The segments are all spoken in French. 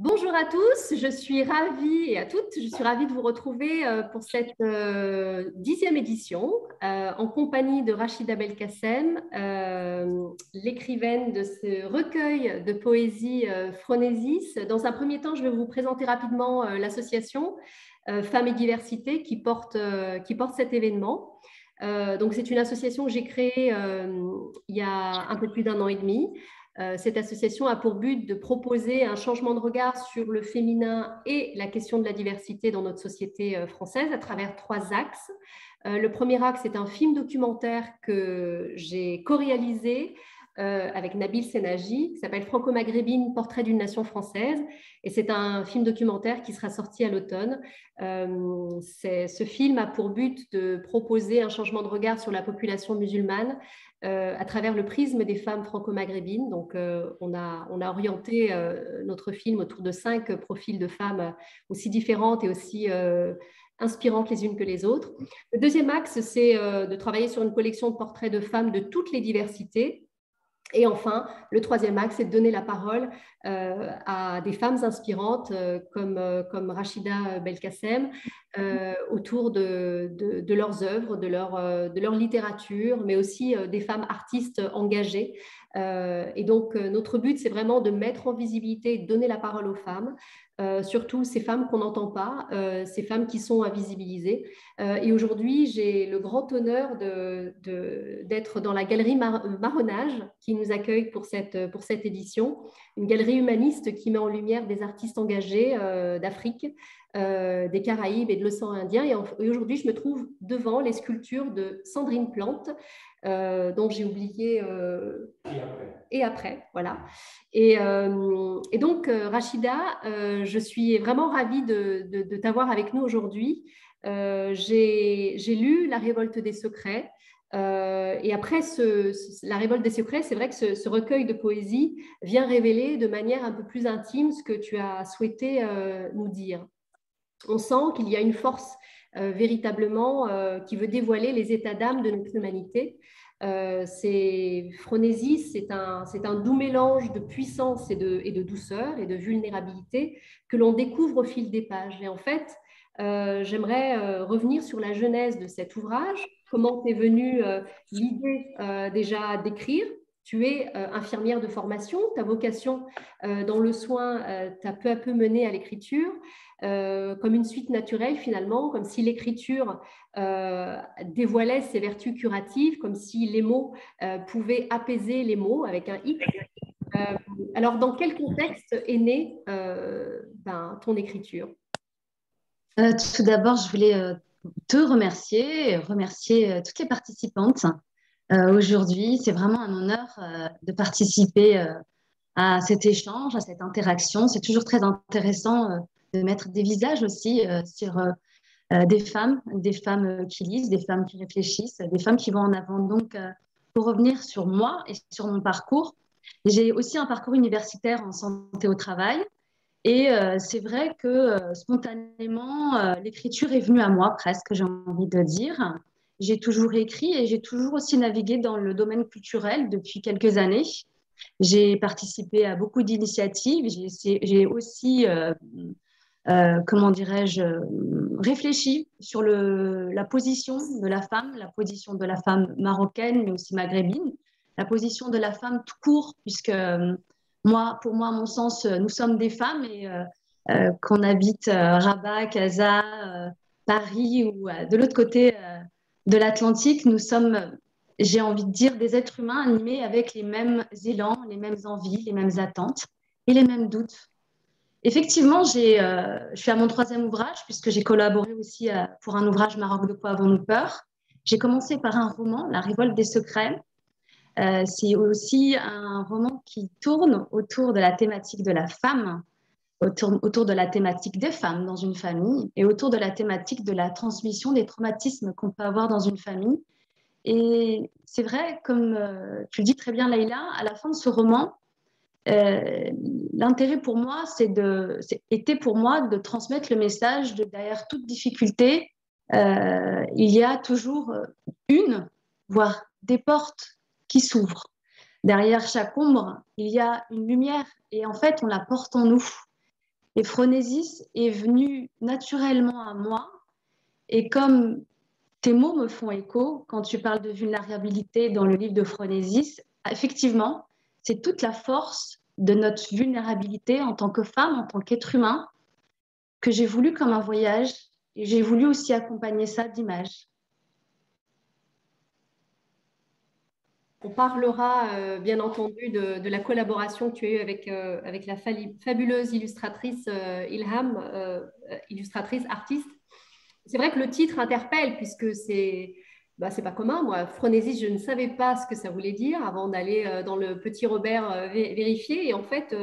Bonjour à tous, je suis ravie et à toutes, je suis ravie de vous retrouver pour cette 10e édition en compagnie de Rachida Belkacem, l'écrivaine de ce recueil de poésie Phronésis. Dans un premier temps, je vais vous présenter rapidement l'association Femmes et Diversité qui porte cet événement. Donc c'est une association que j'ai créée il y a un peu plus d'un an et demi. Cette association a pour but de proposer un changement de regard sur le féminin et la question de la diversité dans notre société française à travers 3 axes. Le premier axe est un film documentaire que j'ai co-réalisé avec Nabil Senaji, qui s'appelle Franco-Maghrébine, portrait d'une nation française. Et c'est un film documentaire qui sera sorti à l'automne. Ce film a pour but de proposer un changement de regard sur la population musulmane à travers le prisme des femmes franco-maghrébines. Donc, on a orienté notre film autour de 5 profils de femmes aussi différentes et aussi inspirantes les unes que les autres. Le deuxième axe, c'est de travailler sur une collection de portraits de femmes de toutes les diversités. Et enfin, le troisième axe, c'est de donner la parole à des femmes inspirantes comme Rachida Belkacem autour de leurs œuvres, de leur littérature, mais aussi des femmes artistes engagées. Et donc, notre but, c'est vraiment de mettre en visibilité et de donner la parole aux femmes, surtout ces femmes qu'on n'entend pas, ces femmes qui sont invisibilisées. Et aujourd'hui, j'ai le grand honneur d'être dans la galerie Marronnage qui nous accueille pour cette édition, une galerie humaniste qui met en lumière des artistes engagés d'Afrique, des Caraïbes et de l'océan Indien. Et aujourd'hui, je me trouve devant les sculptures de Sandrine Plante, dont j'ai oublié et après, voilà. Et donc, Rachida, je suis vraiment ravie de t'avoir avec nous aujourd'hui. J'ai lu La Révolte des secrets. Et après La Révolte des secrets, c'est vrai que ce recueil de poésie vient révéler de manière un peu plus intime ce que tu as souhaité nous dire. On sent qu'il y a une force véritablement qui veut dévoiler les états d'âme de notre humanité. Phronésis, c'est un doux mélange de puissance et de douceur et de vulnérabilité que l'on découvre au fil des pages. Et en fait, j'aimerais revenir sur la genèse de cet ouvrage. Comment t'es venue l'idée déjà d'écrire? Tu es infirmière de formation, ta vocation dans le soin t'a peu à peu mené à l'écriture. Comme une suite naturelle finalement, comme si l'écriture dévoilait ses vertus curatives, comme si les mots pouvaient apaiser les mots avec un X. Euh, alors, dans quel contexte est née ton écriture? Tout d'abord, je voulais te remercier, remercier toutes les participantes aujourd'hui. C'est vraiment un honneur de participer à cet échange, à cette interaction. C'est toujours très intéressant de mettre des visages aussi sur des femmes qui lisent, des femmes qui réfléchissent, des femmes qui vont en avant. Donc, pour revenir sur moi et sur mon parcours, j'ai aussi un parcours universitaire en santé au travail. Et c'est vrai que spontanément, l'écriture est venue à moi presque, j'ai envie de dire. J'ai toujours écrit et j'ai toujours aussi navigué dans le domaine culturel depuis quelques années. J'ai participé à beaucoup d'initiatives. J'ai aussi, comment dirais-je, réfléchi sur la position de la position de la femme marocaine, mais aussi maghrébine, la position de la femme tout court, puisque pour moi, à mon sens, nous sommes des femmes et qu'on habite Rabat, Casa, Paris ou de l'autre côté de l'Atlantique, nous sommes, j'ai envie de dire, des êtres humains animés avec les mêmes élans, les mêmes envies, les mêmes attentes et les mêmes doutes. Effectivement, je suis à mon troisième ouvrage puisque j'ai collaboré aussi pour un ouvrage Maroc de quoi avons-nous peur. J'ai commencé par un roman, La Révolte des secrets. C'est aussi un roman qui tourne autour de la thématique de la femme, autour de la thématique des femmes dans une famille et autour de la thématique de la transmission des traumatismes qu'on peut avoir dans une famille. Et c'est vrai, comme tu le dis très bien, Leïla, à la fin de ce roman, l'intérêt pour moi, était pour moi de transmettre le message de derrière toute difficulté, il y a toujours voire des portes qui s'ouvrent. Derrière chaque ombre, il y a une lumière et en fait, on la porte en nous. Et Phronésis est venu naturellement à moi. Et comme tes mots me font écho quand tu parles de vulnérabilité dans le livre de Phronésis, effectivement, c'est toute la force de notre vulnérabilité en tant que femme, en tant qu'être humain, que j'ai voulu comme un voyage et j'ai voulu aussi accompagner ça d'images. On parlera bien entendu de la collaboration que tu as eue avec la fabuleuse illustratrice Ilham, illustratrice, artiste. C'est vrai que le titre interpelle puisque c'est pas commun. Moi, phronésis, je ne savais pas ce que ça voulait dire avant d'aller dans le petit Robert vérifier. Et en fait,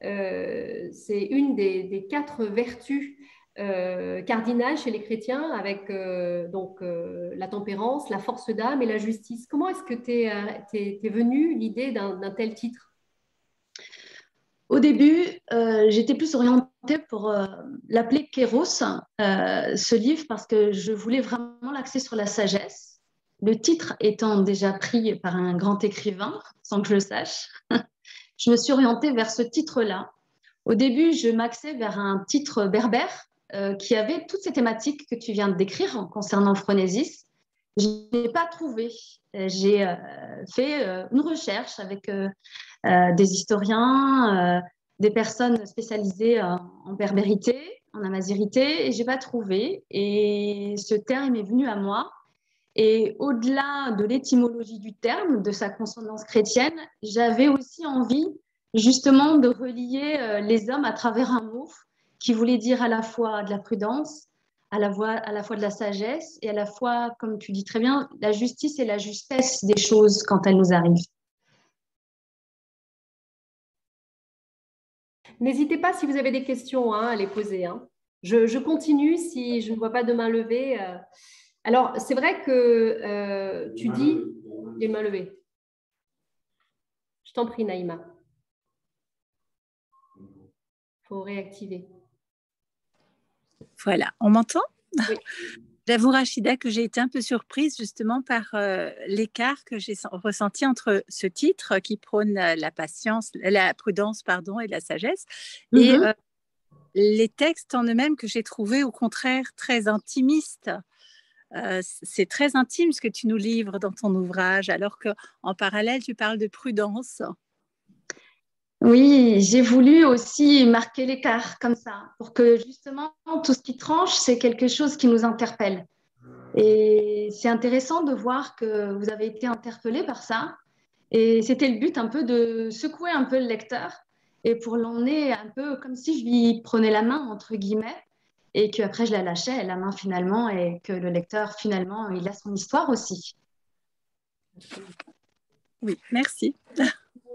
c'est une des 4 vertus cardinales chez les chrétiens avec la tempérance, la force d'âme et la justice. Comment est-ce que t'es venue l'idée d'un tel titre? Au début, j'étais plus orientée pour l'appeler Kéros, ce livre, parce que je voulais vraiment l'axer sur la sagesse. Le titre étant déjà pris par un grand écrivain, sans que je le sache, je me suis orientée vers ce titre-là. Au début, je m'axais vers un titre berbère qui avait toutes ces thématiques que tu viens de décrire concernant Phronésis. Je n'ai pas trouvé. J'ai fait une recherche avec des historiens, des personnes spécialisées en berbérité, en amazirité, et je n'ai pas trouvé. Et ce terme m'est venu à moi. Et au-delà de l'étymologie du terme, de sa consonance chrétienne, j'avais aussi envie justement de relier les hommes à travers un mot qui voulait dire à la fois de la prudence, à la fois de la sagesse et à la fois, comme tu dis très bien, la justice et la justesse des choses quand elles nous arrivent. N'hésitez pas si vous avez des questions à les poser. Je continue si je ne vois pas de main levée. Alors, c'est vrai que tu dis les mains levées. Je t'en prie, Naïma. Il faut réactiver. Voilà, on m'entend? Oui. J'avoue, Rachida, que j'ai été un peu surprise justement par l'écart que j'ai ressenti entre ce titre qui prône la patience, la prudence, pardon, et la sagesse, et les textes en eux-mêmes que j'ai trouvés au contraire très intimistes. C'est très intime ce que tu nous livres dans ton ouvrage, alors qu'en parallèle, tu parles de prudence. Oui, j'ai voulu aussi marquer l'écart comme ça, pour que justement tout ce qui tranche, c'est quelque chose qui nous interpelle. Et c'est intéressant de voir que vous avez été interpellé par ça. Et c'était le but un peu de secouer un peu le lecteur et pour l'emmener un peu comme si je lui prenais la main, entre guillemets, et qu'après je la lâchais, la main finalement, et que le lecteur finalement, il a son histoire aussi. Oui, merci.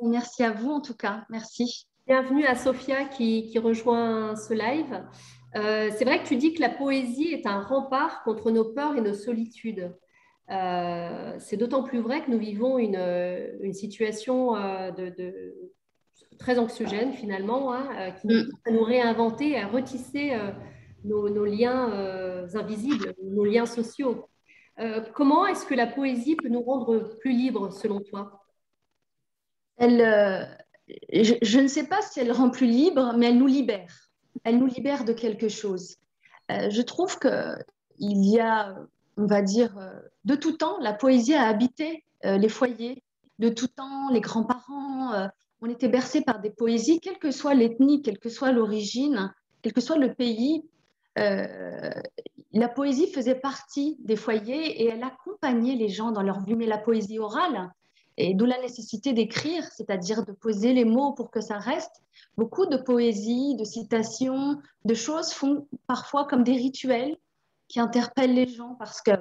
Merci à vous en tout cas, merci. Bienvenue à Sophia qui rejoint ce live. C'est vrai que tu dis que la poésie est un rempart contre nos peurs et nos solitudes. C'est d'autant plus vrai que nous vivons une situation très anxiogène finalement, qui nous pousse à nous réinventer, à retisser nos liens invisibles, nos liens sociaux. Comment est-ce que la poésie peut nous rendre plus libres selon toi? Je ne sais pas si elle rend plus libre, mais elle nous libère. Elle nous libère de quelque chose. Je trouve qu'il y a, on va dire, de tout temps, la poésie a habité les foyers. De tout temps, les grands-parents, on était bercés par des poésies, quelle que soit l'ethnie, quelle que soit l'origine, quel que soit le pays. Euh, la poésie faisait partie des foyers et elle accompagnait les gens dans leur vie, mais la poésie orale, et d'où la nécessité d'écrire, c'est-à-dire de poser les mots pour que ça reste. Beaucoup de poésie, de citations, de choses font parfois comme des rituels qui interpellent les gens parce que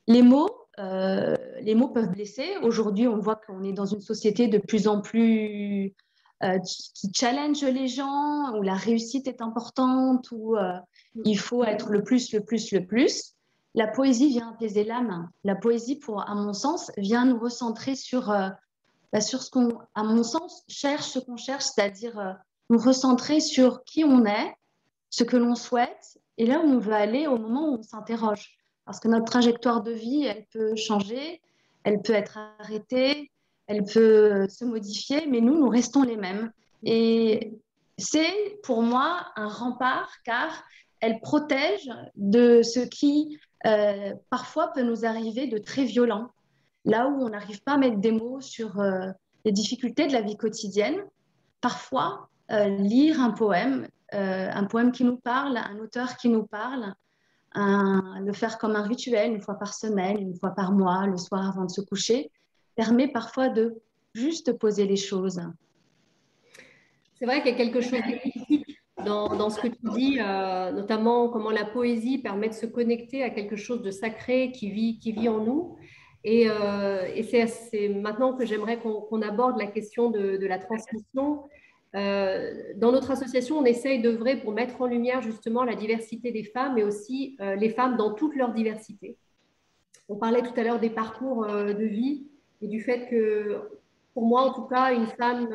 les mots, les mots peuvent blesser. Aujourd'hui, on voit qu'on est dans une société de plus en plus qui challenge les gens, où la réussite est importante, où il faut être le plus, le plus, le plus. La poésie vient apaiser l'âme. La poésie, à mon sens, vient nous recentrer sur ce qu'on, à mon sens, cherche, ce qu'on cherche, c'est-à-dire nous recentrer sur qui on est, ce que l'on souhaite et là où on veut aller au moment où on s'interroge. Parce que notre trajectoire de vie, elle peut changer, elle peut être arrêtée, elle peut se modifier, mais nous restons les mêmes. Et c'est pour moi un rempart car elle protège de ce qui parfois peut nous arriver de très violent. Là où on n'arrive pas à mettre des mots sur les difficultés de la vie quotidienne, parfois lire un poème qui nous parle, un auteur qui nous parle, le faire comme un rituel, une fois par semaine, une fois par mois, le soir avant de se coucher, permet parfois de juste poser les choses. C'est vrai qu'il y a quelque chose de mystique dans ce que tu dis, notamment comment la poésie permet de se connecter à quelque chose de sacré qui vit en nous. Et c'est maintenant que j'aimerais qu'on aborde la question de la transmission. Dans notre association, on essaye d'œuvrer pour mettre en lumière justement la diversité des femmes, mais aussi les femmes dans toute leur diversité. On parlait tout à l'heure des parcours de vie et du fait que, pour moi en tout cas, une femme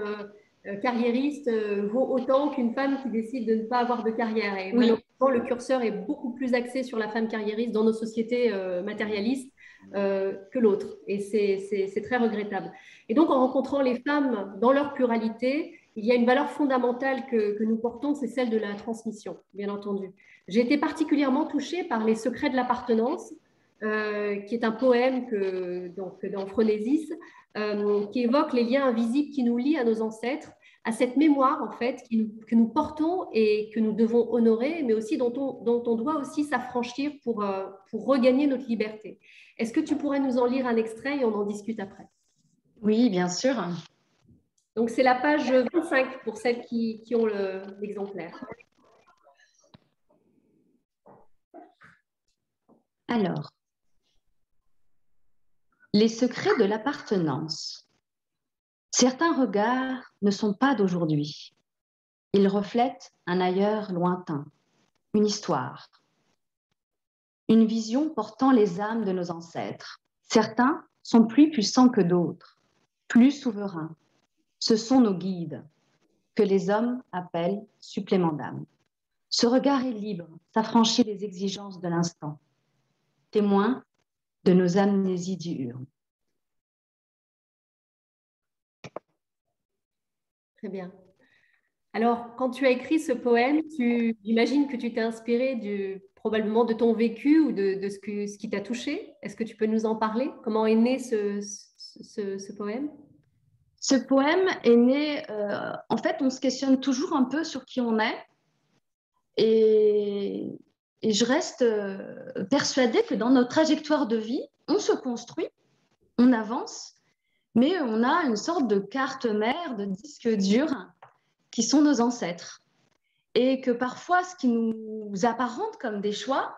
carriériste vaut autant qu'une femme qui décide de ne pas avoir de carrière. Et Oui. malheureusement, le curseur est beaucoup plus axé sur la femme carriériste dans nos sociétés matérialistes que l'autre. Et c'est très regrettable. Et donc, en rencontrant les femmes dans leur pluralité, il y a une valeur fondamentale que nous portons, c'est celle de la transmission, bien entendu. J'ai été particulièrement touchée par Les secrets de l'appartenance, qui est un poème dans Phronésis, qui évoque les liens invisibles qui nous lient à nos ancêtres, à cette mémoire en fait que nous portons et que nous devons honorer, mais aussi dont on doit aussi s'affranchir pour regagner notre liberté. Est-ce que tu pourrais nous en lire un extrait et on en discute après? Oui, bien sûr. Donc c'est la page 25 pour celles qui ont l'exemplaire. Alors, les secrets de l'appartenance. Certains regards ne sont pas d'aujourd'hui. Ils reflètent un ailleurs lointain, une histoire, une vision portant les âmes de nos ancêtres. Certains sont plus puissants que d'autres, plus souverains. Ce sont nos guides, que les hommes appellent suppléments d'âme. Ce regard est libre, s'affranchit des exigences de l'instant, témoin de nos amnésies diurnes. Très bien. Alors, quand tu as écrit ce poème, j'imagine que tu t'es inspiré probablement de ton vécu ou de ce qui t'a touché. Est-ce que tu peux nous en parler? Comment est né ce poème? Ce poème est né, en fait, on se questionne toujours un peu sur qui on est. Et, et je reste persuadée que dans notre trajectoire de vie, on se construit, on avance, mais on a une sorte de carte mère, de disque dur qui sont nos ancêtres. Et que parfois, ce qui nous apparente comme des choix,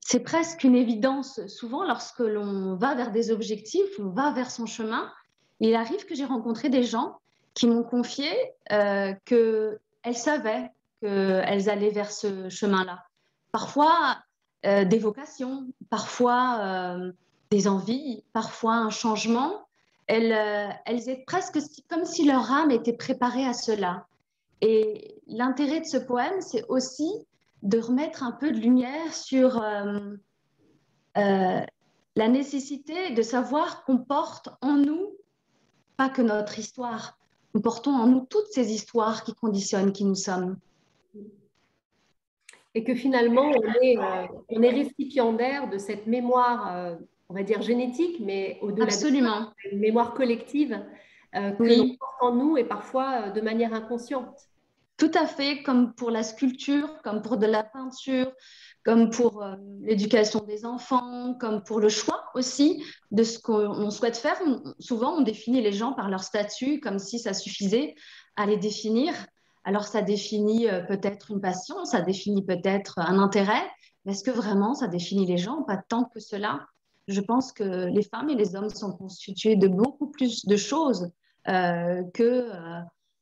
c'est presque une évidence. Souvent, lorsque l'on va vers des objectifs, on va vers son chemin, il arrive que j'ai rencontré des gens qui m'ont confié qu'elles savaient qu'elles allaient vers ce chemin-là. Parfois, des vocations, parfois des envies, parfois un changement. Elles étaient presque comme si leur âme était préparée à cela. Et l'intérêt de ce poème, c'est aussi de remettre un peu de lumière sur la nécessité de savoir qu'on porte en nous, pas que notre histoire, nous portons en nous toutes ces histoires qui conditionnent qui nous sommes. Et que finalement, on est récipiendaire de cette mémoire, on va dire génétique, mais au-delà de ça, une mémoire collective que l'on porte en nous et parfois de manière inconsciente. Tout à fait, comme pour la sculpture, comme pour de la peinture, comme pour l'éducation des enfants, comme pour le choix aussi de ce qu'on souhaite faire. Souvent, on définit les gens par leur statut, comme si ça suffisait à les définir. Alors, ça définit peut-être une passion, ça définit peut-être un intérêt, mais est-ce que vraiment ça définit les gens? Pas tant que cela. Je pense que les femmes et les hommes sont constitués de beaucoup plus de choses que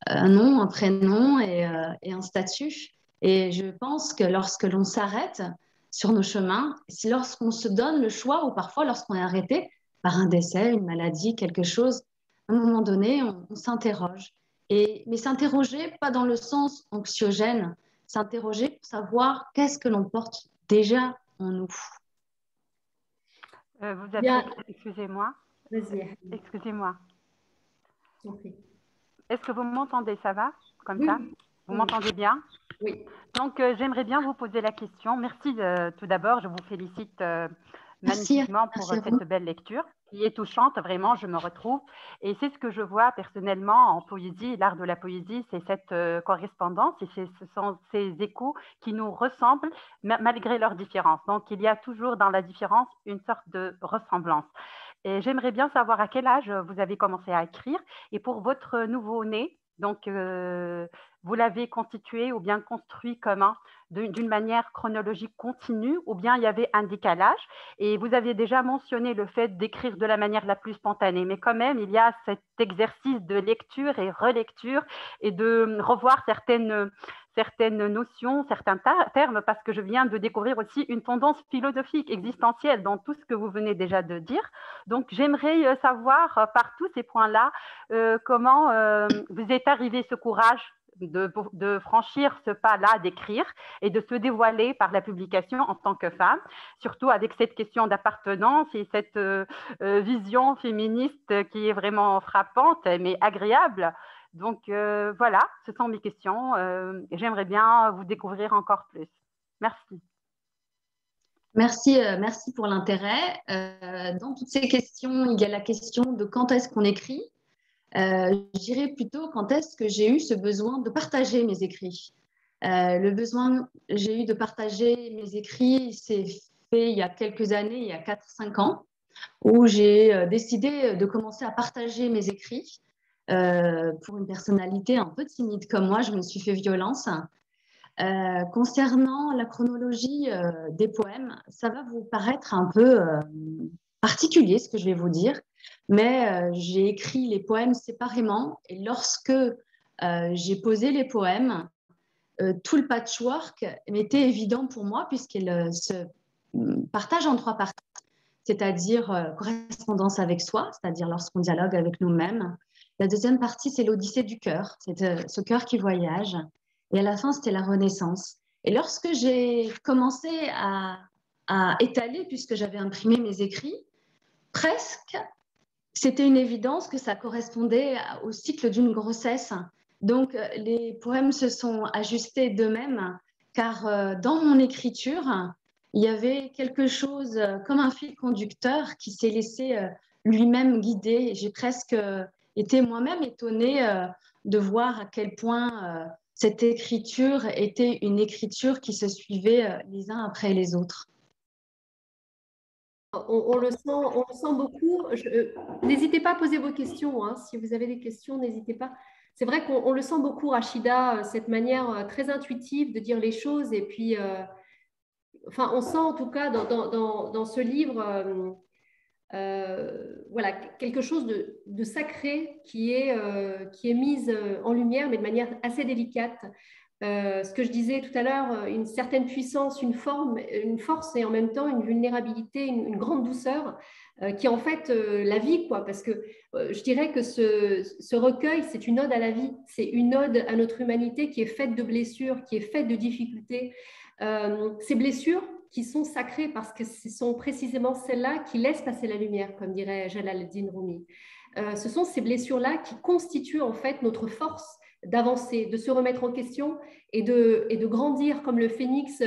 un nom, un prénom et un statut. Et je pense que lorsque l'on s'arrête sur nos chemins, c'est lorsqu'on se donne le choix ou parfois lorsqu'on est arrêté par un décès, une maladie, quelque chose, à un moment donné, on s'interroge. Mais s'interroger, pas dans le sens anxiogène, s'interroger pour savoir qu'est-ce que l'on porte déjà en nous. Vous avez... Excusez-moi. Vas-y. Excusez-moi. Okay. Est-ce que vous m'entendez? Ça va comme Oui. ça? Vous m'entendez bien? Oui. Donc, j'aimerais bien vous poser la question. Merci tout d'abord. Je vous félicite magnifiquement pour cette belle lecture qui est touchante. Vraiment, je me retrouve. Et c'est ce que je vois personnellement en poésie. L'art de la poésie, c'est cette correspondance et ce sont ces échos qui nous ressemblent malgré leurs différences. Donc, il y a toujours dans la différence une sorte de ressemblance. Et j'aimerais bien savoir à quel âge vous avez commencé à écrire. Et pour votre nouveau-né, donc, vous l'avez constitué ou bien construit comment? D'une manière chronologique continue ou bien il y avait un décalage? Et vous aviez déjà mentionné le fait d'écrire de la manière la plus spontanée, mais quand même, il y a cet exercice de lecture et relecture et de revoir certaines notions, certains termes, parce que je viens de découvrir aussi une tendance philosophique, existentielle dans tout ce que vous venez déjà de dire. Donc, j'aimerais savoir par tous ces points-là comment vous est arrivé ce courage de franchir ce pas-là, d'écrire et de se dévoiler par la publication en tant que femme, surtout avec cette question d'appartenance et cette vision féministe qui est vraiment frappante mais agréable. Donc voilà, ce sont mes questions. J'aimerais bien vous découvrir encore plus. Merci. Merci pour l'intérêt. Dans toutes ces questions, il y a la question de quand est-ce qu'on écrit. Je dirais plutôt quand est-ce que j'ai eu ce besoin de partager mes écrits. Le besoin que j'ai eu de partager mes écrits s'est fait il y a quelques années, il y a 4-5 ans, où j'ai décidé de commencer à partager mes écrits. Pour une personnalité un peu timide comme moi, je me suis fait violence. Concernant la chronologie des poèmes, ça va vous paraître un peu particulier ce que je vais vous dire, mais j'ai écrit les poèmes séparément et lorsque j'ai posé les poèmes, tout le patchwork était évident pour moi puisqu'il se partage en 3 parties, c'est-à-dire correspondance avec soi, c'est-à-dire lorsqu'on dialogue avec nous-mêmes. La deuxième partie, c'est l'odyssée du cœur, c'est ce cœur qui voyage. Et à la fin, c'était la renaissance. Et lorsque j'ai commencé à étaler, puisque j'avais imprimé mes écrits, presque, c'était une évidence que ça correspondait au cycle d'une grossesse. Donc, les poèmes se sont ajustés d'eux-mêmes, car dans mon écriture, il y avait quelque chose comme un fil conducteur qui s'est laissé lui-même guider. J'ai presque été moi-même étonnée de voir à quel point cette écriture était une écriture qui se suivait les uns après les autres. On le sent beaucoup. N'hésitez pas à poser vos questions, hein. Si vous avez des questions, n'hésitez pas. C'est vrai qu'on le sent beaucoup, Rachida, cette manière très intuitive de dire les choses. Et puis, enfin, on sent en tout cas dans ce livre voilà, quelque chose de sacré qui est mise en lumière, mais de manière assez délicate. Ce que je disais tout à l'heure, une certaine puissance, une force et en même temps une vulnérabilité, une grande douceur qui est en fait la vie, quoi. Parce que je dirais que ce recueil, c'est une ode à la vie, c'est une ode à notre humanité qui est faite de blessures, qui est faite de difficultés. Ces blessures qui sont sacrées parce que ce sont précisément celles-là qui laissent passer la lumière, comme dirait Jalal-Din Rumi. Ce sont ces blessures-là qui constituent en fait notre force d'avancer, de se remettre en question et de grandir comme le phénix,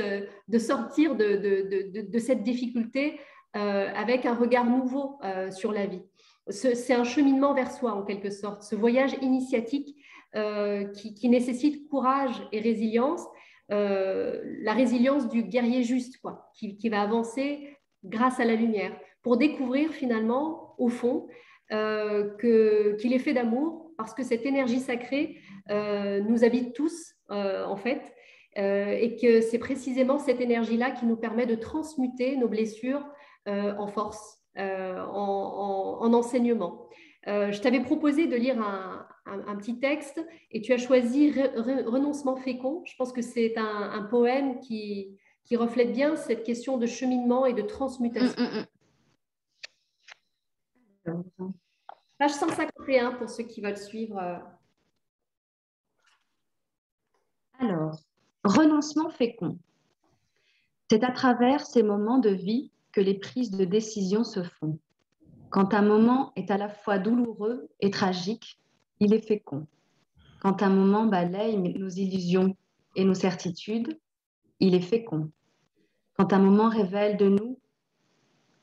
de sortir de cette difficulté avec un regard nouveau sur la vie. C'est un cheminement vers soi en quelque sorte, ce voyage initiatique qui nécessite courage et résilience, la résilience du guerrier juste, quoi, qui va avancer grâce à la lumière pour découvrir finalement au fond qu'il est fait d'amour parce que cette énergie sacrée nous habite tous en fait et que c'est précisément cette énergie-là qui nous permet de transmuter nos blessures en force, en enseignement. Je t'avais proposé de lire un petit texte et tu as choisi Renoncement fécond. Je pense que c'est un poème qui reflète bien cette question de cheminement et de transmutation. Page 151 pour ceux qui veulent suivre. Alors, renoncement fécond. C'est à travers ces moments de vie que les prises de décision se font. Quand un moment est à la fois douloureux et tragique, il est fécond. quand un moment balaye nos illusions et nos certitudes, il est fécond. Quand un moment révèle de nous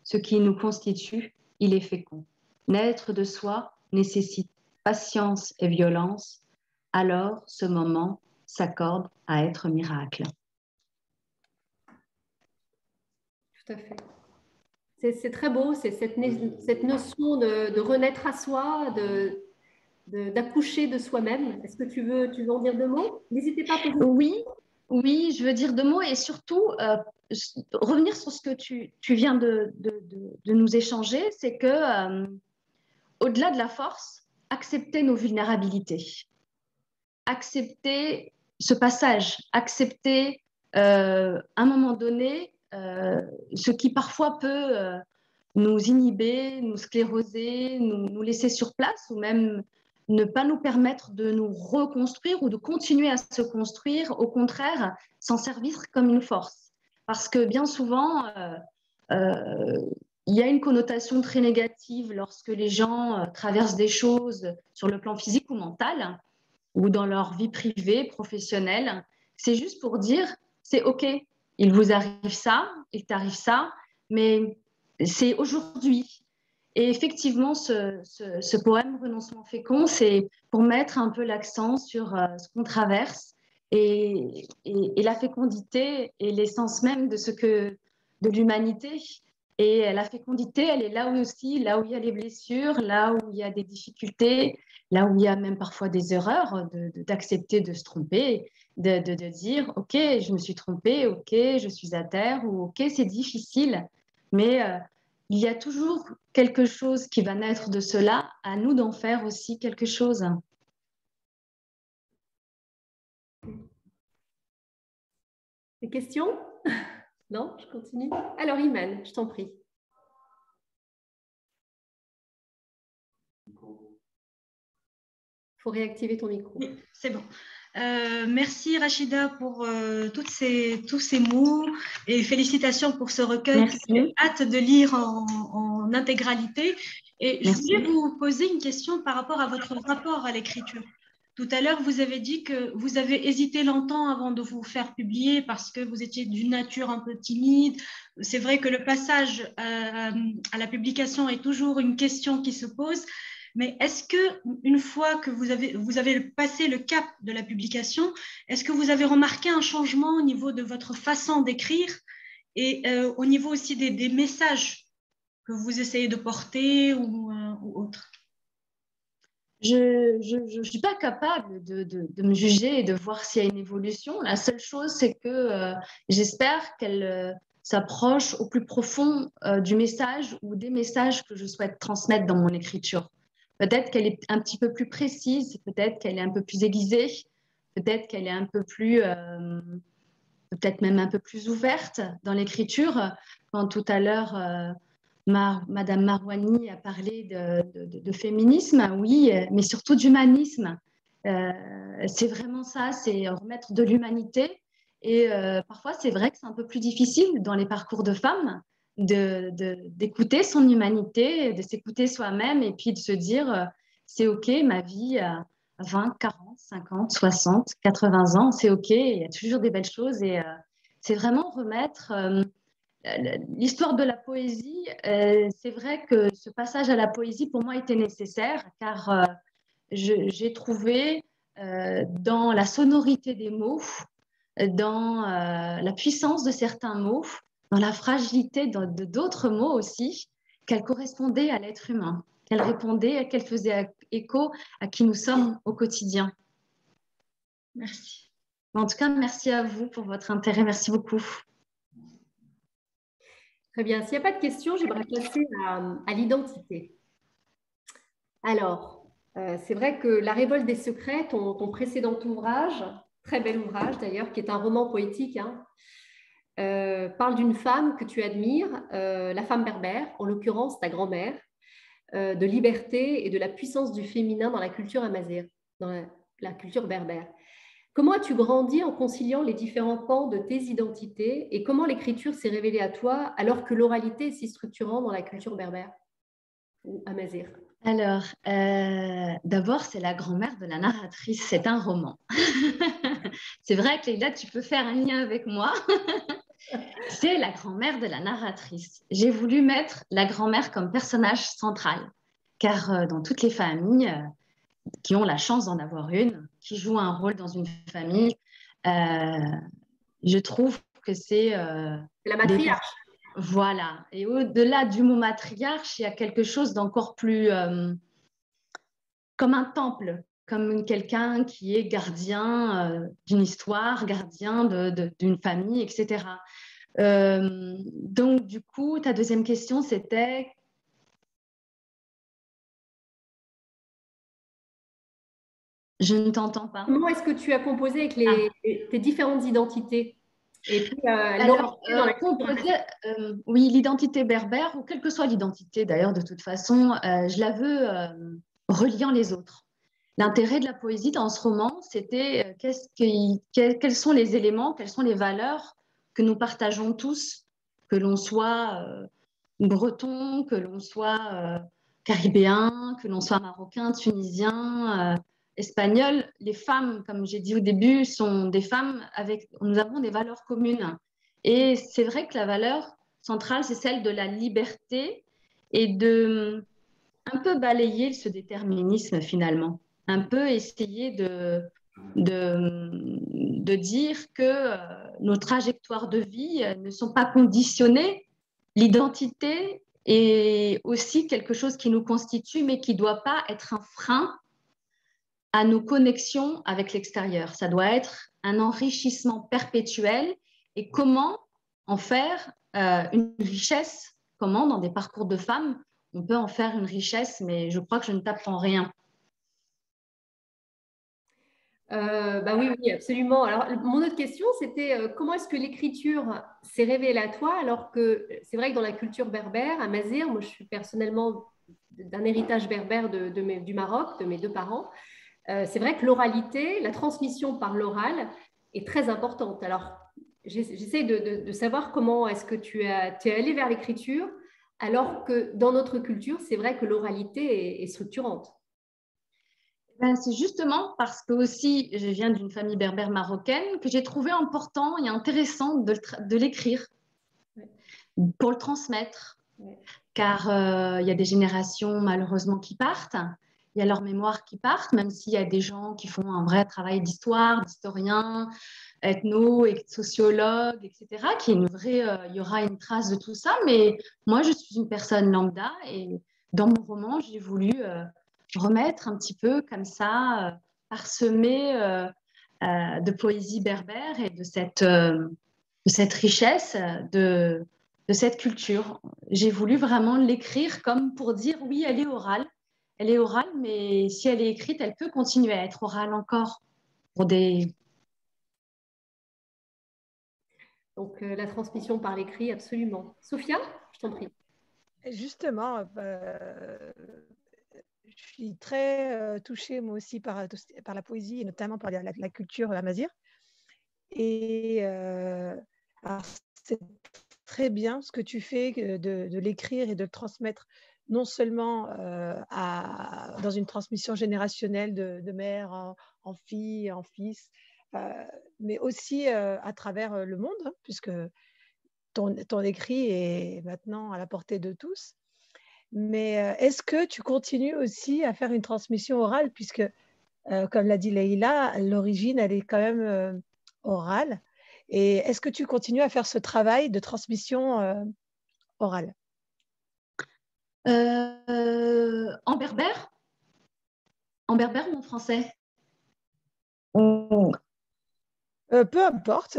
ce qui nous constitue, il est fécond. Naître de soi nécessite patience et violence, alors ce moment s'accorde à être miracle. Tout à fait. C'est très beau, c'est cette notion de renaître à soi, d'accoucher de soi-même. Est-ce que tu veux en dire deux mots? N'hésitez pas à poser. Oui, je veux dire deux mots et surtout revenir sur ce que tu viens de nous échanger, c'est que au-delà de la force, accepter nos vulnérabilités, accepter ce passage, accepter à un moment donné ce qui parfois peut nous inhiber, nous scléroser, nous laisser sur place ou même ne pas nous permettre de nous reconstruire ou de continuer à se construire, au contraire, s'en servir comme une force. Parce que bien souvent, il y a une connotation très négative lorsque les gens traversent des choses sur le plan physique ou mental ou dans leur vie privée, professionnelle. C'est juste pour dire, c'est OK, il vous arrive ça, il t'arrive ça, mais c'est aujourd'hui. Et effectivement, ce poème Renoncement fécond, c'est pour mettre un peu l'accent sur ce qu'on traverse et la fécondité et l'essence même de l'humanité. Et la fécondité, elle est là aussi, là où il y a les blessures, là où il y a des difficultés, là où il y a même parfois des erreurs, d'accepter de se tromper, de dire, OK, je me suis trompée, OK, je suis à terre, ou OK, c'est difficile, mais il y a toujours quelque chose qui va naître de cela, à nous d'en faire aussi quelque chose. Des questions? Non, je continue. Alors, Iman, je t'en prie. Il faut réactiver ton micro. Oui, c'est bon. Merci Rachida pour tous ces mots et félicitations pour ce recueil. J'ai hâte de lire en intégralité. Et je voulais vous poser une question par rapport à votre rapport à l'écriture. Tout à l'heure, vous avez dit que vous avez hésité longtemps avant de vous faire publier parce que vous étiez d'une nature un peu timide. C'est vrai que le passage à la publication est toujours une question qui se pose. Mais est-ce que une fois que vous avez passé le cap de la publication, est-ce que vous avez remarqué un changement au niveau de votre façon d'écrire et au niveau aussi des messages que vous essayez de porter ou autre? Je ne suis pas capable de me juger et de voir s'il y a une évolution. La seule chose, c'est que j'espère qu'elle s'approche au plus profond du message ou des messages que je souhaite transmettre dans mon écriture. Peut-être qu'elle est un petit peu plus précise, peut-être qu'elle est un peu plus aiguisée, peut-être qu'elle est un peu plus, peut-être même un peu plus ouverte dans l'écriture. Quand tout à l'heure, Madame Marouani a parlé de féminisme, oui, mais surtout d'humanisme. C'est vraiment ça, c'est remettre de l'humanité. Et parfois, c'est vrai que c'est un peu plus difficile dans les parcours de femmes d'écouter son humanité, de s'écouter soi-même et puis de se dire, c'est OK, ma vie à 20, 40, 50, 60, 80 ans, c'est OK, il y a toujours des belles choses. Et c'est vraiment remettre l'histoire de la poésie. C'est vrai que ce passage à la poésie, pour moi, était nécessaire car j'ai trouvé dans la sonorité des mots, dans la puissance de certains mots, dans la fragilité de d'autres mots aussi, qu'elle correspondait à l'être humain, qu'elle répondait, qu'elle faisait écho à qui nous sommes au quotidien. Merci. En tout cas, merci à vous pour votre intérêt. Merci beaucoup. Très bien. S'il n'y a pas de questions, j'aimerais passer à l'identité. Alors, c'est vrai que La Révolte des secrets, ton précédent ouvrage, très bel ouvrage d'ailleurs, qui est un roman poétique, hein, parle d'une femme que tu admires, la femme berbère, en l'occurrence ta grand-mère, de liberté et de la puissance du féminin dans la culture amazigh, dans la culture berbère. Comment as-tu grandi en conciliant les différents pans de tes identités et comment l'écriture s'est révélée à toi alors que l'oralité est si structurante dans la culture berbère ou amazigh? Alors, d'abord, c'est la grand-mère de la narratrice. C'est un roman. C'est vrai que Leïla, tu peux faire un lien avec moi. C'est la grand-mère de la narratrice. J'ai voulu mettre la grand-mère comme personnage central, car dans toutes les familles qui ont la chance d'en avoir une, qui jouent un rôle dans une famille, euh, je trouve que c'est La des... matriarche. Voilà. Et au-delà du mot matriarche, il y a quelque chose d'encore plus comme un temple, comme quelqu'un qui est gardien d'une histoire, gardien d'une famille, etc. Donc, du coup, ta deuxième question, c'était... Je ne t'entends pas. Comment est-ce que tu as composé avec tes différentes identités? Et puis, Alors, l'oralité dans la composer, oui, l'identité berbère, ou quelle que soit l'identité d'ailleurs, de toute façon, je la veux reliant les autres. L'intérêt de la poésie dans ce roman, c'était quels sont les éléments, quelles sont les valeurs que nous partageons tous, que l'on soit breton, que l'on soit caribéen, que l'on soit marocain, tunisien, espagnol. Les femmes, comme j'ai dit au début, sont des femmes avec, nous avons des valeurs communes. Et c'est vrai que la valeur centrale, c'est celle de la liberté et de un peu balayer ce déterminisme finalement, un peu essayer de dire que nos trajectoires de vie ne sont pas conditionnées. L'identité est aussi quelque chose qui nous constitue, mais qui ne doit pas être un frein à nos connexions avec l'extérieur. Ça doit être un enrichissement perpétuel. Et comment en faire une richesse? Comment, dans des parcours de femmes, on peut en faire une richesse? Mais je crois que je ne t'apprends rien. Bah oui, oui, absolument. Alors, mon autre question, c'était comment est-ce que l'écriture s'est révélée à toi, alors que c'est vrai que dans la culture berbère, à Mazir, moi je suis personnellement d'un héritage berbère du Maroc, de mes deux parents. C'est vrai que l'oralité, la transmission par l'oral est très importante. Alors, j'essaie de savoir comment est-ce que tu es allé vers l'écriture, alors que dans notre culture, c'est vrai que l'oralité est structurante. Ben, c'est justement parce que aussi je viens d'une famille berbère marocaine que j'ai trouvé important et intéressant de l'écrire pour le transmettre. Ouais. Car il y a des générations malheureusement qui partent, il y a leurs mémoires qui partent, même s'il y a des gens qui font un vrai travail d'histoire, d'historien, ethno, et sociologue, etc., qui est une vraie, il y aura une trace de tout ça, mais moi je suis une personne lambda et dans mon roman j'ai voulu remettre un petit peu comme ça, parsemé de poésie berbère et de cette richesse de cette culture. J'ai voulu vraiment l'écrire comme pour dire oui, elle est orale. Elle est orale, mais si elle est écrite, elle peut continuer à être orale encore pour des... Donc, la transmission par l'écrit, absolument. Sophia, je t'en prie. Justement, je suis très touchée, moi aussi, par la poésie, et notamment par la culture amazigh. Et c'est très bien ce que tu fais de l'écrire et de le transmettre, non seulement dans une transmission générationnelle de mère en fille, en fils, mais aussi à travers le monde, hein, puisque ton écrit est maintenant à la portée de tous. Mais est-ce que tu continues aussi à faire une transmission orale, puisque, comme l'a dit Leïla, l'origine, elle est quand même orale. Et est-ce que tu continues à faire ce travail de transmission orale? En berbère? En berbère ou en français? Peu importe.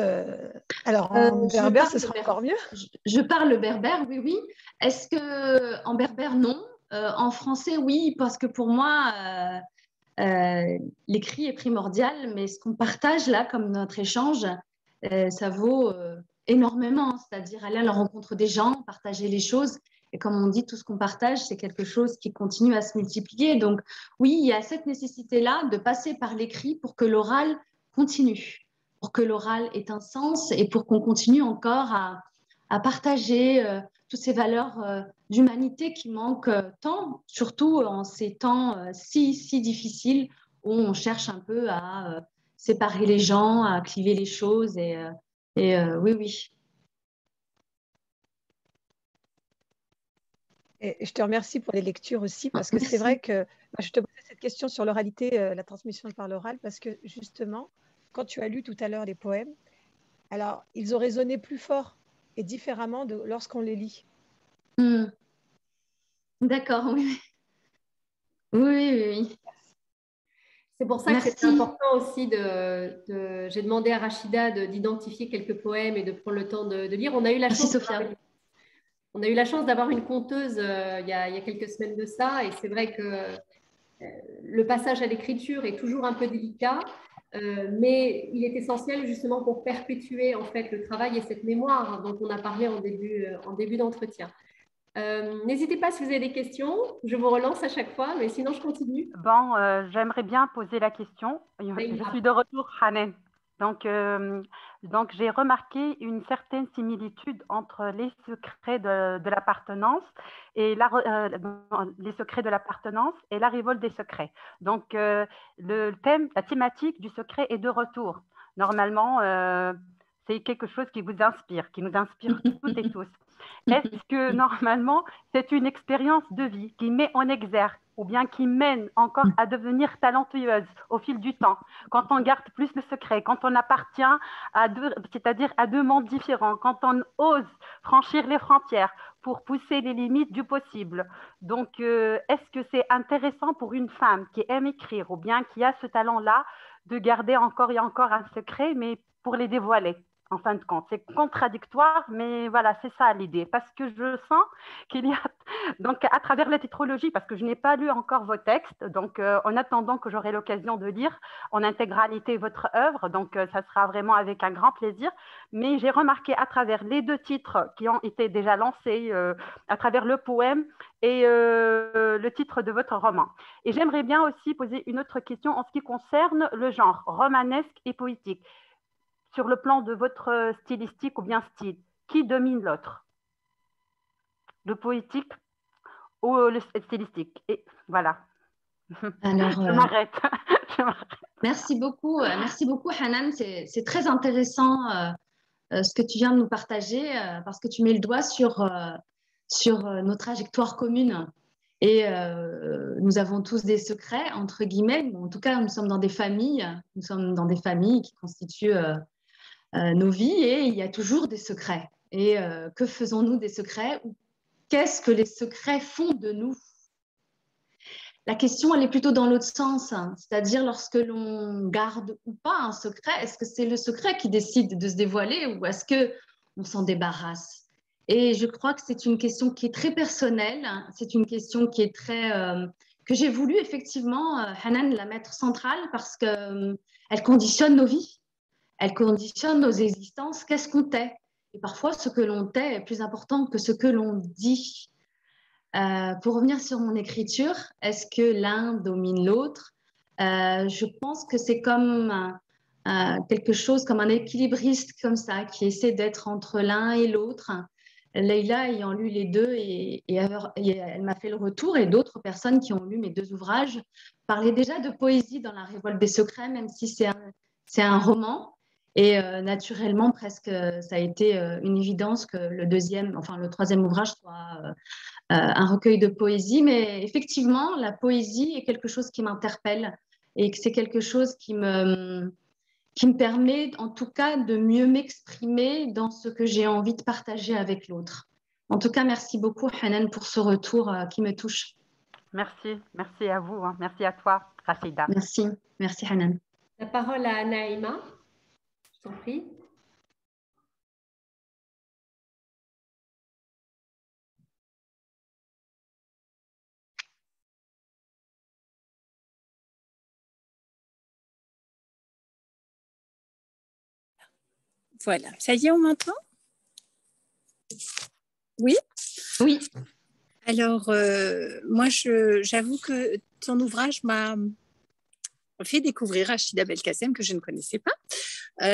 Alors, en berbère, ce sera encore mieux. Je parle berbère, oui, oui. Est-ce que en berbère, non. En français, oui, parce que pour moi, l'écrit est primordial, mais ce qu'on partage là, comme notre échange, ça vaut énormément. C'est-à-dire aller à la rencontre des gens, partager les choses. Et comme on dit, tout ce qu'on partage, c'est quelque chose qui continue à se multiplier. Donc, oui, il y a cette nécessité-là de passer par l'écrit pour que l'oral continue, pour que l'oral ait un sens et pour qu'on continue encore à partager toutes ces valeurs d'humanité qui manque tant, surtout en ces temps si difficiles où on cherche un peu à séparer les gens, à cliver les choses. Oui, oui. Et je te remercie pour les lectures aussi, parce que Merci. c'est vrai que je te posais cette question sur l'oralité, la transmission par l'oral, parce que justement, quand tu as lu tout à l'heure les poèmes, alors ils ont résonné plus fort et différemment lorsqu'on les lit. D'accord, oui. Oui. C'est pour ça que c'est important aussi j'ai demandé à Rachida d'identifier quelques poèmes et de prendre le temps de lire. On a eu la chance. Sophia. On a eu la chance d'avoir une conteuse il y a quelques semaines de ça, et c'est vrai que le passage à l'écriture est toujours un peu délicat, mais il est essentiel justement pour perpétuer en fait le travail et cette mémoire dont on a parlé en début d'entretien. N'hésitez pas si vous avez des questions, je vous relance à chaque fois, mais sinon je continue. Bon, j'aimerais bien poser la question. Je suis de retour, Hanen. Donc j'ai remarqué une certaine similitude entre les secrets de l'appartenance et les secrets de l'appartenance et la révolte des secrets. Donc, la thématique du secret est de retour. Normalement, c'est quelque chose qui vous inspire, qui nous inspire toutes et tous. Est-ce que normalement, c'est une expérience de vie qui met en exergue ou bien qui mène encore à devenir talentueuse au fil du temps, quand on garde plus le secret, quand on appartient c'est-à-dire à deux mondes différents, quand on ose franchir les frontières pour pousser les limites du possible. Donc, est-ce que c'est intéressant pour une femme qui aime écrire ou bien qui a ce talent-là de garder encore et encore un secret, mais pour les dévoiler? En fin de compte, c'est contradictoire, mais voilà, c'est ça l'idée. Parce que je sens qu'il y a, donc à travers la tétralogie, parce que je n'ai pas lu encore vos textes, donc en attendant que j'aurai l'occasion de lire en intégralité votre œuvre, donc ça sera vraiment avec un grand plaisir. Mais j'ai remarqué à travers les deux titres qui ont été déjà lancés, à travers le poème et le titre de votre roman. Et j'aimerais bien aussi poser une autre question en ce qui concerne le genre romanesque et poétique. Sur le plan de votre stylistique ou bien style, qui domine l'autre? Le poétique ou le stylistique? Et voilà. Alors, je m'arrête. Merci beaucoup, Hanan. C'est très intéressant ce que tu viens de nous partager parce que tu mets le doigt sur nos trajectoires communes. Et nous avons tous des secrets, entre guillemets. En tout cas, nous sommes dans des familles. Nous sommes dans des familles qui constituent nos vies et il y a toujours des secrets. Et que faisons-nous des secrets? Qu'est-ce que les secrets font de nous? La question, elle est plutôt dans l'autre sens, hein. C'est-à-dire lorsque l'on garde ou pas un secret, est-ce que c'est le secret qui décide de se dévoiler ou est-ce qu'on s'en débarrasse? Et je crois que c'est une question qui est très personnelle, hein. C'est une question qui est que j'ai voulu effectivement, Hanan, la mettre centrale parce qu'elle conditionne nos vies. Elle conditionne nos existences. Qu'est-ce qu'on tait? Et parfois, ce que l'on tait est plus important que ce que l'on dit. Pour revenir sur mon écriture, est-ce que l'un domine l'autre? Je pense que c'est comme quelque chose, comme un équilibriste comme ça, qui essaie d'être entre l'un et l'autre. Leïla ayant lu les deux et elle m'a fait le retour, et d'autres personnes qui ont lu mes deux ouvrages parlaient déjà de poésie dans La Révolte des secrets, même si c'est un roman. Et naturellement, presque, ça a été une évidence que le troisième ouvrage soit un recueil de poésie. Mais effectivement, la poésie est quelque chose qui m'interpelle et que c'est quelque chose qui me permet, en tout cas, de mieux m'exprimer dans ce que j'ai envie de partager avec l'autre. En tout cas, merci beaucoup, Hanan, pour ce retour qui me touche. Merci à vous, hein. Merci à toi, Rachida. Merci Hanan. La parole à Naïma. Je t'en prie. Voilà, ça y est, on m'entend? Oui? Oui. Alors, moi, j'avoue que ton ouvrage m'a fait découvrir Rachida Belkacem, que je ne connaissais pas.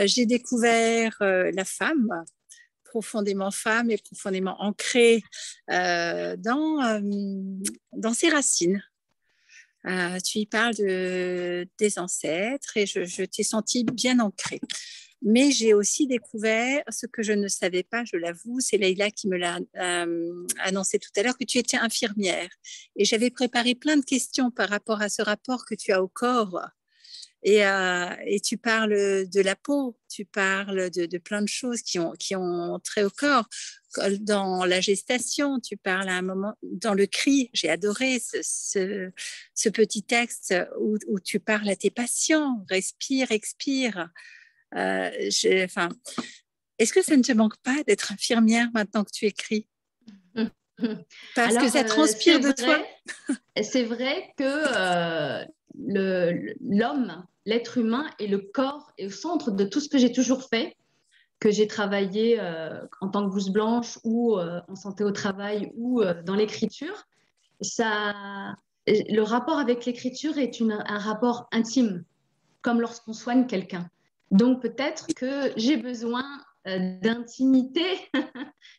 J'ai découvert La Femme, profondément femme et profondément ancrée dans ses racines. Tu y parles des ancêtres et je t'ai senti bien ancrée. Mais j'ai aussi découvert ce que je ne savais pas, je l'avoue, c'est Leïla qui me l'a annoncé tout à l'heure, que tu étais infirmière. Et j'avais préparé plein de questions par rapport à ce rapport que tu as au corps. Et tu parles de la peau, tu parles de plein de choses qui ont trait au corps. Dans la gestation, tu parles à un moment, dans le cri, j'ai adoré ce petit texte où tu parles à tes patients, respire, expire. Est-ce que ça ne te manque pas d'être infirmière maintenant que tu écris? Parce que ça transpire de toi. C'est vrai que l'homme, l'être humain et le corps est au centre de tout ce que j'ai toujours fait, que j'ai travaillé en tant que blouse blanche ou en santé au travail ou dans l'écriture. Le rapport avec l'écriture est un rapport intime, comme lorsqu'on soigne quelqu'un. Donc peut-être que j'ai besoin d'intimité,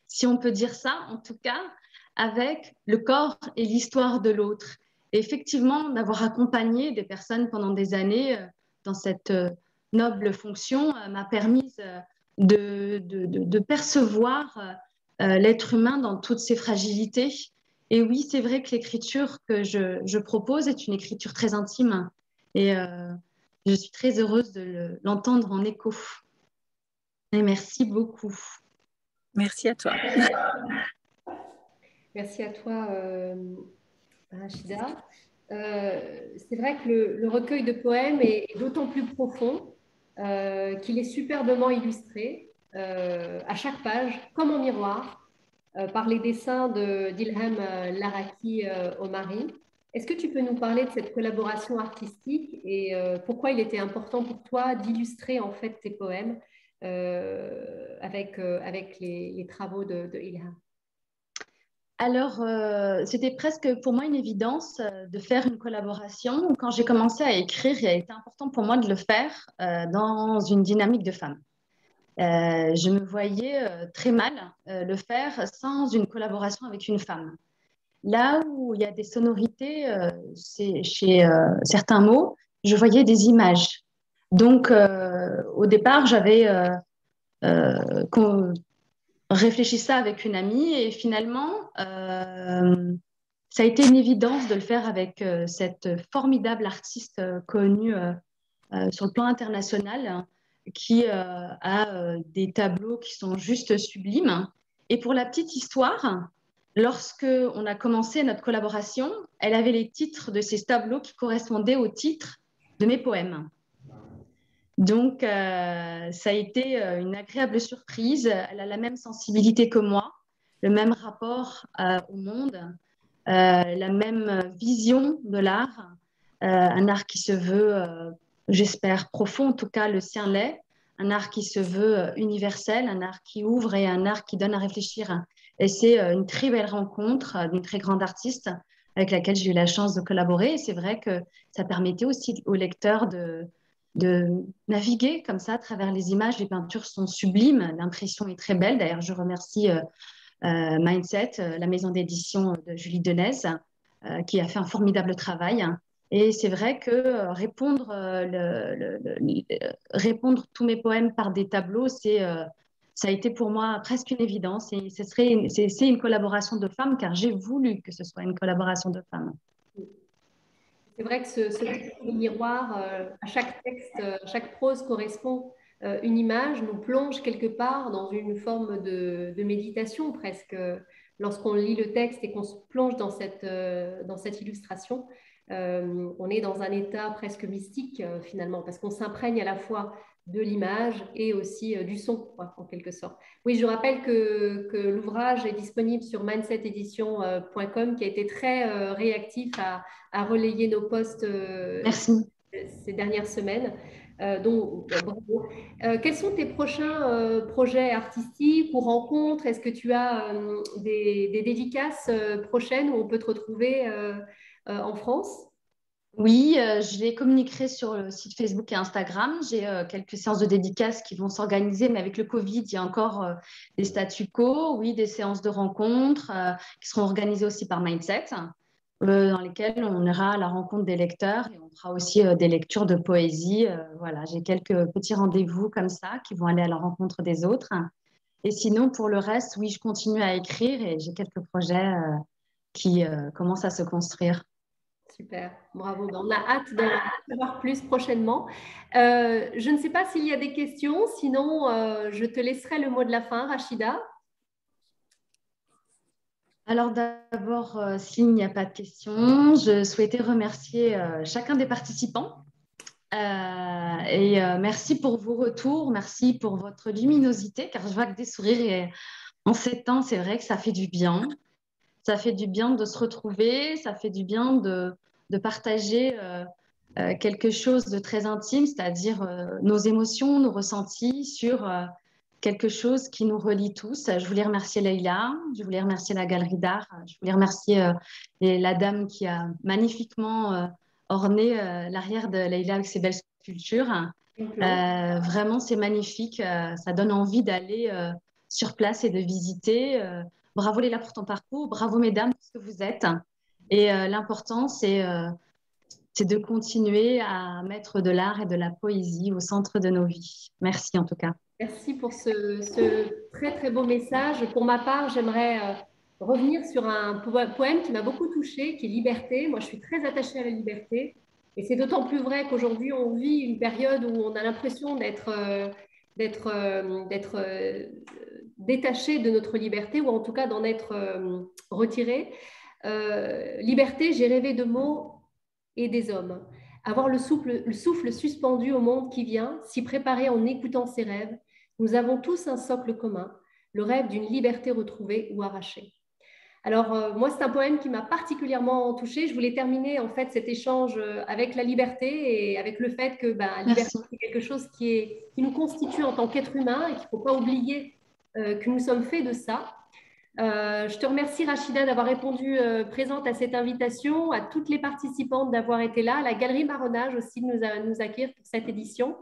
si on peut dire ça, en tout cas, avec le corps et l'histoire de l'autre. Et effectivement, d'avoir accompagné des personnes pendant des années dans cette noble fonction m'a permis de percevoir l'être humain dans toutes ses fragilités. Et oui, c'est vrai que l'écriture que je propose est une écriture très intime. Et je suis très heureuse de l'entendre en écho. Et merci beaucoup. Merci à toi. Merci à toi, Rachida. C'est vrai que le recueil de poèmes est d'autant plus profond qu'il est superbement illustré à chaque page, comme en miroir, par les dessins d'Ilham Laraki Omari. Est-ce que tu peux nous parler de cette collaboration artistique et pourquoi il était important pour toi d'illustrer en fait tes poèmes avec les travaux de Ilham? Alors, c'était presque pour moi une évidence de faire une collaboration. Quand j'ai commencé à écrire, il a été important pour moi de le faire dans une dynamique de femme. Je me voyais très mal le faire sans une collaboration avec une femme. Là où il y a des sonorités chez certains mots, je voyais des images. Donc, au départ, j'avais réfléchi ça avec une amie et finalement, ça a été une évidence de le faire avec cette formidable artiste connue sur le plan international qui a des tableaux qui sont juste sublimes. Et pour la petite histoire, lorsque on a commencé notre collaboration, elle avait les titres de ces tableaux qui correspondaient aux titres de mes poèmes. Donc, ça a été une agréable surprise. Elle a la même sensibilité que moi, le même rapport au monde, la même vision de l'art, un art qui se veut, j'espère, profond, en tout cas le sien l'est, un art qui se veut universel, un art qui ouvre et un art qui donne à réfléchir. Et c'est une très belle rencontre d'une très grande artiste avec laquelle j'ai eu la chance de collaborer. Et c'est vrai que ça permettait aussi aux lecteurs de naviguer comme ça à travers les images. Les peintures sont sublimes, l'impression est très belle. D'ailleurs, je remercie Mindset, la maison d'édition de Julie Denez, qui a fait un formidable travail. Et c'est vrai que répondre tous mes poèmes par des tableaux, ça a été pour moi presque une évidence. Et c'est une collaboration de femmes, car j'ai voulu que ce soit une collaboration de femmes. C'est vrai que ce titre de miroir, à chaque texte, à chaque prose correspond une image, nous plonge quelque part dans une forme de méditation presque. Lorsqu'on lit le texte et qu'on se plonge dans cette illustration, on est dans un état presque mystique finalement, parce qu'on s'imprègne à la fois de l'image et aussi du son, quoi, en quelque sorte. Oui, je rappelle que l'ouvrage est disponible sur mindsetedition.com, qui a été très réactif à relayer nos posts ces dernières semaines. Donc, bravo. Quels sont tes prochains projets artistiques ou rencontres? Est-ce que tu as des dédicaces prochaines où on peut te retrouver en France? Oui, je les communiquerai sur le site Facebook et Instagram. J'ai quelques séances de dédicaces qui vont s'organiser, mais avec le Covid, il y a encore des statu quo, oui, des séances de rencontres qui seront organisées aussi par Mindset, dans lesquelles on ira à la rencontre des lecteurs et on fera aussi des lectures de poésie. Voilà, j'ai quelques petits rendez-vous comme ça qui vont aller à la rencontre des autres. Et sinon, pour le reste, oui, je continue à écrire et j'ai quelques projets qui commencent à se construire. Super, bravo. On a hâte d'en savoir plus prochainement. Je ne sais pas s'il y a des questions, sinon je te laisserai le mot de la fin, Rachida. Alors d'abord, s'il n'y a pas de questions, je souhaitais remercier chacun des participants. Merci pour vos retours, merci pour votre luminosité, car je vois que des sourires et en ces temps, c'est vrai que ça fait du bien. Ça fait du bien de se retrouver, ça fait du bien de partager quelque chose de très intime, c'est-à-dire nos émotions, nos ressentis sur quelque chose qui nous relie tous. Je voulais remercier Leïla, je voulais remercier la Galerie d'Art, je voulais remercier la dame qui a magnifiquement orné l'arrière de Leïla avec ses belles sculptures. Vraiment, c'est magnifique. Ça donne envie d'aller sur place et de visiter. Bravo Leïla pour ton parcours. Bravo mesdames pour ce que vous êtes. Et l'important, c'est de continuer à mettre de l'art et de la poésie au centre de nos vies. Merci en tout cas. Merci pour ce très très beau message. Pour ma part, j'aimerais revenir sur un poème qui m'a beaucoup touchée, qui est Liberté. Moi, je suis très attachée à la liberté. Et c'est d'autant plus vrai qu'aujourd'hui, on vit une période où on a l'impression d'être détaché de notre liberté, ou en tout cas d'en être retiré. Liberté, j'ai rêvé de mots et des hommes. Avoir le souffle suspendu au monde qui vient, s'y préparer en écoutant ses rêves. Nous avons tous un socle commun, le rêve d'une liberté retrouvée ou arrachée. Alors, moi, c'est un poème qui m'a particulièrement touchée. Je voulais terminer, en fait, cet échange avec la liberté et avec le fait que la liberté, c'est quelque chose qui nous constitue en tant qu'être humain et qu'il ne faut pas oublier que nous sommes faits de ça. Je te remercie, Rachida, d'avoir répondu présente à cette invitation, à toutes les participantes d'avoir été là, à la Galerie Marronnage aussi de nous accueillir pour cette édition.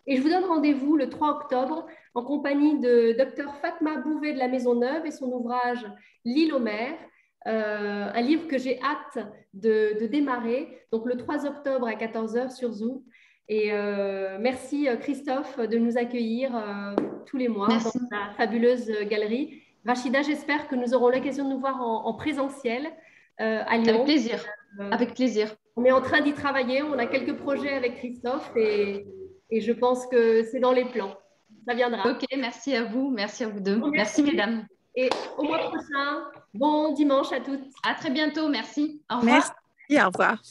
Et je vous donne rendez-vous le 3 octobre en compagnie de Dr Fatma Bouvet de la Maison Neuve et son ouvrage L'île aux mers, un livre que j'ai hâte de démarrer, donc le 3 octobre à 14h sur Zoom. Et merci Christophe de nous accueillir tous les mois dans la fabuleuse galerie. Rachida, j'espère que nous aurons l'occasion de nous voir en présentiel à Lyon. Avec plaisir, avec plaisir. On est en train d'y travailler, on a quelques projets avec Christophe et je pense que c'est dans les plans. Ça viendra. Ok, merci à vous deux. Merci mesdames. Et au mois prochain, bon dimanche à toutes. À très bientôt, merci. Au revoir. Merci, au revoir.